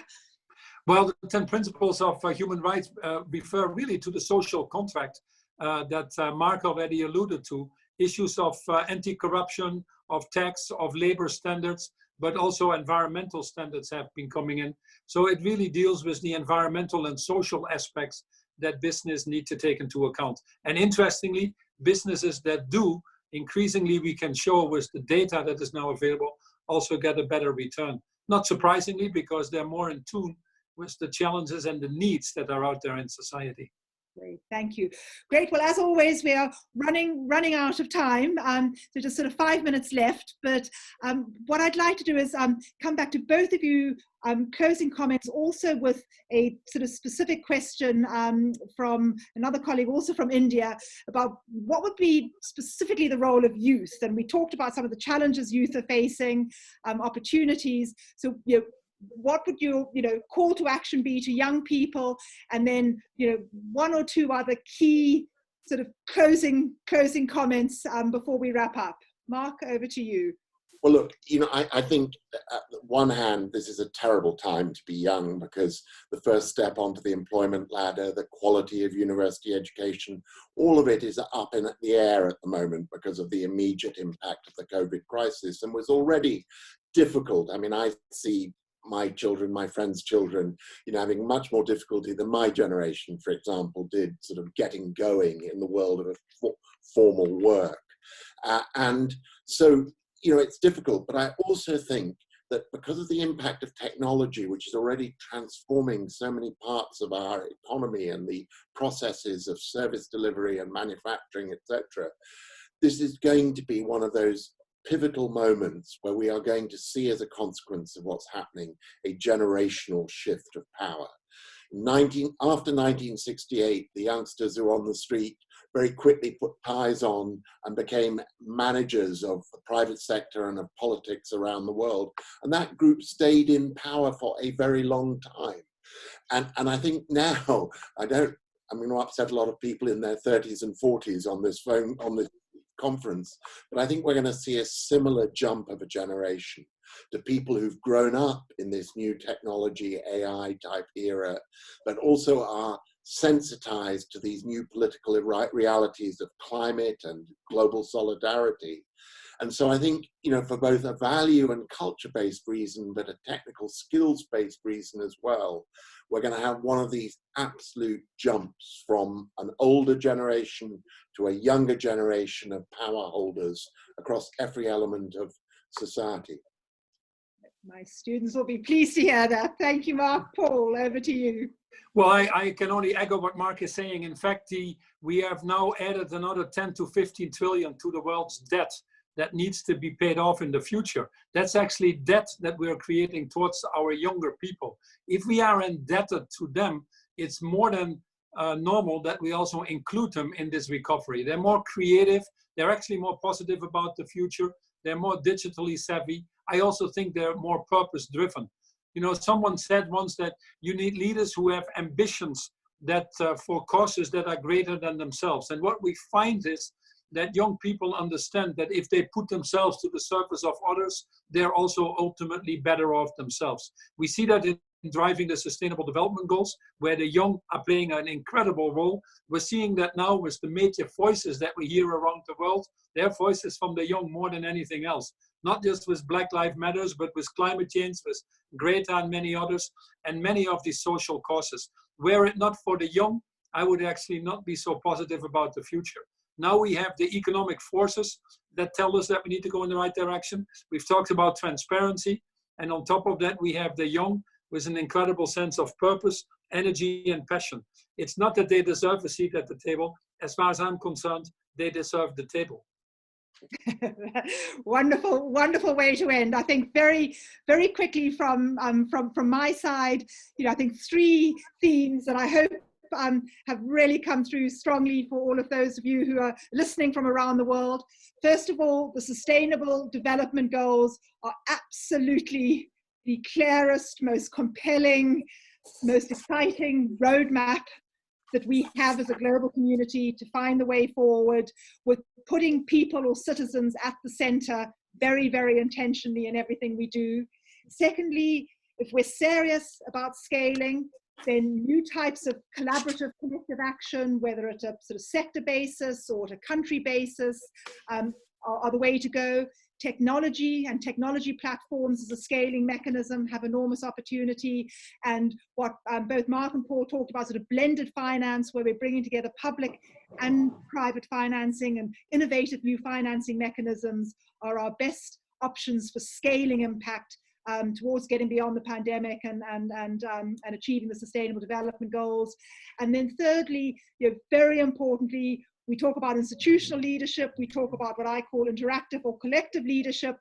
Well, the 10 principles of human rights refer really to the social contract that Mark already alluded to, issues of anti-corruption, of tax, of labor standards, but also environmental standards have been coming in. So it really deals with the environmental and social aspects that business need to take into account. And interestingly, businesses that do, increasingly we can show with the data that is now available, also get a better return. Not surprisingly, because they're more in tune with the challenges and the needs that are out there in society. Great, thank you. Great. Well, as always, we are running out of time. So just sort of 5 minutes left. But what I'd like to do is come back to both of you, closing comments, also with a sort of specific question from another colleague, also from India, about what would be specifically the role of youth. And we talked about some of the challenges youth are facing, opportunities. So, what would your call to action be to young people, and then one or two other key sort of closing comments before we wrap up. Mark, over to you. Well, look, I think on one hand, this is a terrible time to be young, because the first step onto the employment ladder, the quality of university education, all of it is up in the air at the moment because of the immediate impact of the COVID crisis, and was already difficult. I mean, I see my children, my friends' children, having much more difficulty than my generation, for example, did sort of getting going in the world of formal work. And so, it's difficult, but I also think that because of the impact of technology, which is already transforming so many parts of our economy and the processes of service delivery and manufacturing, etc., this is going to be one of those pivotal moments where we are going to see, as a consequence of what's happening, a generational shift of power. After 1968, the youngsters who were on the street very quickly put ties on and became managers of the private sector and of politics around the world. And that group stayed in power for a very long time. And I think now, I'm going to upset a lot of people in their 30s and 40s on this conference, but I think we're going to see a similar jump of a generation to people who've grown up in this new technology, AI type era, but also are sensitized to these new political realities of climate and global solidarity. And so I think, for both a value and culture-based reason, but a technical skills-based reason as well, we're going to have one of these absolute jumps from an older generation to a younger generation of power holders across every element of society. My students will be pleased to hear that. Thank you, Mark. Paul, over to you. Well, I can only echo what Mark is saying. In fact, we have now added another 10 to 15 trillion to the world's debt that needs to be paid off in the future. That's actually debt that we're creating towards our younger people. If we are indebted to them, it's more than normal that we also include them in this recovery. They're more creative. They're actually more positive about the future. They're more digitally savvy. I also think they're more purpose-driven. Someone said once that you need leaders who have ambitions that for causes that are greater than themselves. And what we find is that young people understand that if they put themselves to the service of others, they're also ultimately better off themselves. We see that in driving the Sustainable Development Goals, where the young are playing an incredible role. We're seeing that now with the major voices that we hear around the world. They're voices from the young more than anything else. Not just with Black Lives Matter, but with climate change, with Greta and many others, and many of these social causes. Were it not for the young, I would actually not be so positive about the future. Now we have the economic forces that tell us that we need to go in the right direction. We've talked about transparency. And on top of that, we have the young with an incredible sense of purpose, energy, and passion. It's not that they deserve a seat at the table. As far as I'm concerned, they deserve the table. Wonderful, wonderful way to end. I think very, very quickly from my side, I think three themes that I hope have really come through strongly for all of those of you who are listening from around the world. First of all, the Sustainable Development Goals are absolutely the clearest, most compelling, most exciting roadmap that we have as a global community to find the way forward, with putting people or citizens at the center very, very intentionally in everything we do. Secondly, if we're serious about scaling, then new types of collaborative collective action, whether at a sort of sector basis or at a country basis, are the way to go. Technology and technology platforms as a scaling mechanism have enormous opportunity. And what both Mark and Paul talked about, sort of blended finance, where we're bringing together public and private financing and innovative new financing mechanisms, are our best options for scaling impact towards getting beyond the pandemic and achieving the Sustainable Development Goals. And then thirdly, very importantly, we talk about institutional leadership, we talk about what I call interactive or collective leadership,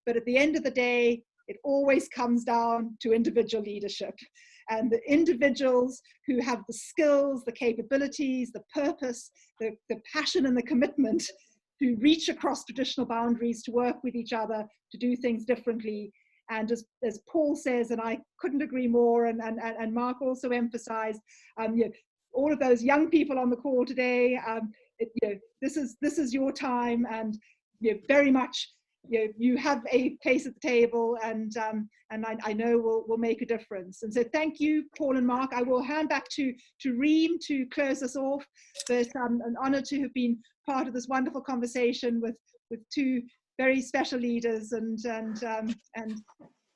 but at the end of the day, it always comes down to individual leadership. And the individuals who have the skills, the capabilities, the purpose, the passion and the commitment to reach across traditional boundaries, to work with each other, to do things differently. And as Paul says, and I couldn't agree more, and Mark also emphasized, all of those young people on the call today, this is your time, and very much you have a place at the table, and I know will make a difference. And so thank you, Paul and Mark. I will hand back to Reem to close us off, but an honor to have been part of this wonderful conversation with two very special leaders and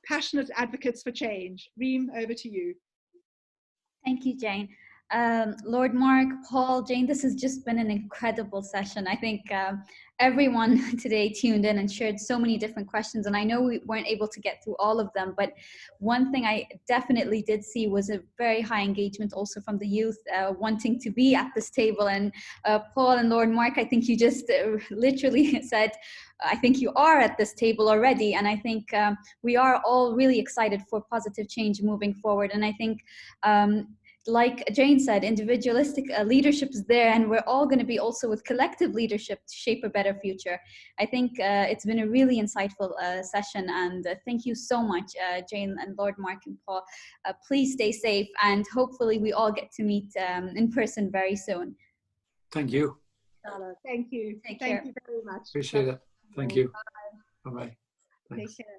passionate advocates for change. Reem, over to you. Thank you, Jane. Lord Mark, Paul, Jane, this has just been an incredible session. I think everyone today tuned in and shared so many different questions, and I know we weren't able to get through all of them, but one thing I definitely did see was a very high engagement also from the youth wanting to be at this table. And Paul and Lord Mark, I think you just literally said, I think you are at this table already, and I think we are all really excited for positive change moving forward. And I think like Jane said, individualistic leadership is there, and we're all going to be also with collective leadership to shape a better future. I think it's been a really insightful session, and thank you so much, Jane and Lord Mark and Paul. Please stay safe, and hopefully we all get to meet in person very soon. Thank you. Thank you. Take care. Thank you very much. Appreciate it. Thank you. Bye-bye. Take care.